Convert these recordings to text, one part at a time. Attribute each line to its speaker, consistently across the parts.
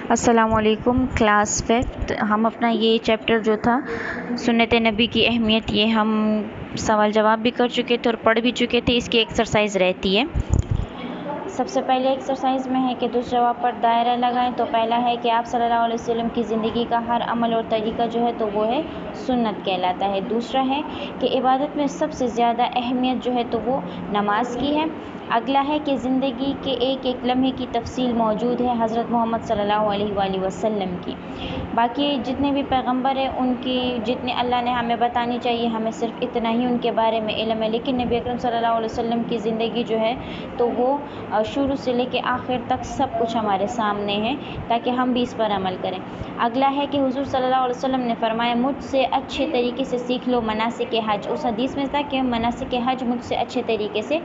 Speaker 1: السلام علیکم class fifth. ہم اپنا یہ چیپٹر جو تھا سنت نبی کی اہمیت، یہ ہم سوال جواب بھی کر چکے تھے اور پڑھ بھی چکے تھے. اس کی ایکسرسائز رہتی ہے. سب سے پہلے ایکسرسائز میں ہے کہ درست جواب پر دائرہ لگائیں. تو پہلا ہے کہ آپ صلی اللہ علیہ وسلم کی زندگی کا ہر عمل اور طریقہ جو ہے تو وہ ہے سنت کہلاتا ہے. دوسرا ہے کہ عبادت میں سب سے زیادہ اہمیت جو ہے تو وہ نماز کی ہے. اگلا ہے کہ زندگی کے ایک ایک لمحے کی تفصیل موجود ہے حضرت محمد صلی اللہ علیہ وآلہ وسلم کی. باقی جتنے بھی پیغمبر ہیں ان کی جتنے اللہ نے ہمیں بتانی چاہیے، ہمیں صرف اتنا ہی ان کے بارے میں علم ہے. لیکن نبی اکرم صلی اللہ علیہ وسلم کی زندگی جو ہے تو وہ شروع سے لے کے آخر تک سب کچھ ہمارے سامنے ہے تاکہ ہم بھی اس پر عمل کریں. اگلا ہے کہ حضور صلی اللہ علیہ وسلم نے فرمایا مجھ سے اچھے طریقے سے سیکھ لو مناسک حج. اس حدیث میں تھا کہ مناسک حج مجھ سے اچھے طریقے سے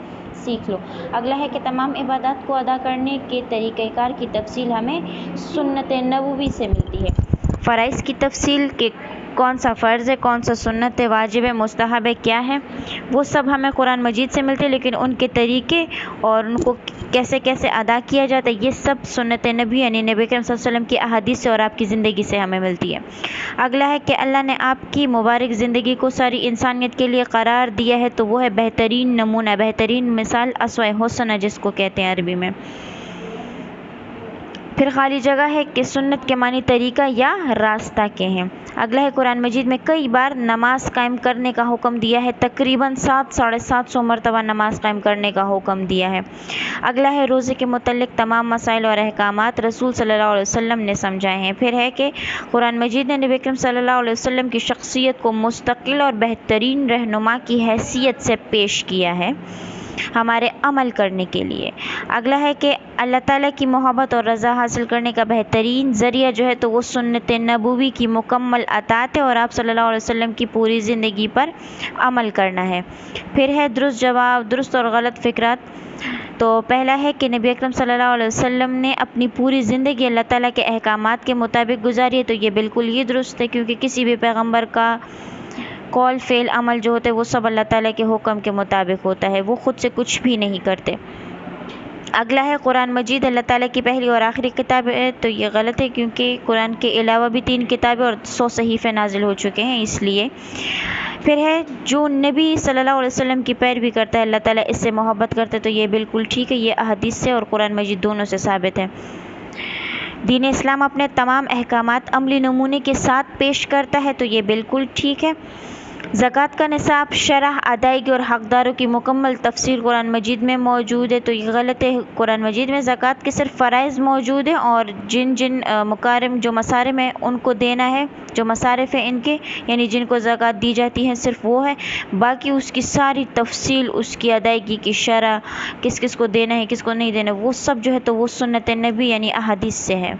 Speaker 1: سیکھ لو. اگلا ہے کہ تمام عبادات کو ادا کرنے کے طریقہ کار کی تفصیل ہمیں سنت نبوی سے ملتی ہے. فرائض کی تفصیل کہ کون سا فرض ہے، کون سا سنت ہے، واجب ہے، مستحب ہے، کیا ہے، وہ سب ہمیں قرآن مجید سے ملتے ہیں. لیکن ان کے طریقے اور ان کو کیسے کیسے ادا کیا جاتا ہے یہ سب سنت نبی یعنی نبی کریم صلی اللہ علیہ وسلم کی احادیث سے اور آپ کی زندگی سے ہمیں ملتی ہے. اگلا ہے کہ اللہ نے آپ کی مبارک زندگی کو ساری انسانیت کے لیے قرار دیا ہے تو وہ ہے بہترین نمونہ، بہترین مثال، اسوہ حسنہ جس کو کہتے ہیں عربی میں. پھر خالی جگہ ہے کہ سنت کے معنی طریقہ یا راستہ کے ہیں. اگلا ہے قرآن مجید میں کئی بار نماز قائم کرنے کا حکم دیا ہے، تقریباً 700 مرتبہ نماز قائم کرنے کا حکم دیا ہے. اگلا ہے روزے کے متعلق تمام مسائل اور احکامات رسول صلی اللہ علیہ وسلم نے سمجھائے ہیں. پھر ہے کہ قرآن مجید نے نبی اکرم صلی اللہ علیہ وسلم کی شخصیت کو مستقل اور بہترین رہنما کی حیثیت سے پیش کیا ہے ہمارے عمل کرنے کے لیے. اگلا ہے کہ اللہ تعالیٰ کی محبت اور رضا حاصل کرنے کا بہترین ذریعہ جو ہے تو وہ سنت نبوی کی مکمل اطاعت ہے اور آپ صلی اللہ علیہ وسلم کی پوری زندگی پر عمل کرنا ہے. پھر ہے درست جواب، درست اور غلط فکرات. تو پہلا ہے کہ نبی اکرم صلی اللہ علیہ وسلم نے اپنی پوری زندگی اللہ تعالیٰ کے احکامات کے مطابق گزاری ہے. تو یہ بالکل ہی درست ہے کیونکہ کسی بھی پیغمبر کا قول فعل عمل جو ہوتا ہے وہ سب اللہ تعالیٰ کے حکم کے مطابق ہوتا ہے، وہ خود سے کچھ بھی نہیں کرتے. اگلا ہے قرآن مجید اللہ تعالیٰ کی پہلی اور آخری کتاب ہے. تو یہ غلط ہے کیونکہ قرآن کے علاوہ بھی 3 کتابیں اور 100 صحیفے نازل ہو چکے ہیں اس لیے. پھر ہے جو نبی صلی اللہ علیہ وسلم کی پیروی کرتا ہے اللہ تعالیٰ اس سے محبت کرتا ہے. تو یہ بالکل ٹھیک ہے، یہ احادیث سے اور قرآن مجید دونوں سے ثابت ہے. دین اسلام اپنے تمام احکامات عملی نمونے کے ساتھ پیش کرتا ہے. تو یہ بالکل ٹھیک ہے. زکوٰۃ کا نصاب، شرح، ادائیگی اور حقداروں کی مکمل تفصیل قرآن مجید میں موجود ہے. تو یہ غلط ہے. قرآن مجید میں زکوٰۃ کے صرف فرائض موجود ہیں اور جن مکارم جو مصارف ہیں ان کو دینا ہے، جو مصارف ہیں ان کے یعنی جن کو زکوٰۃ دی جاتی ہے صرف وہ ہے. باقی اس کی ساری تفصیل، اس کی ادائیگی کی شرح، کس کس کو دینا ہے کس کو نہیں دینا، وہ سب جو ہے تو وہ سنت نبی یعنی احادیث سے ہے.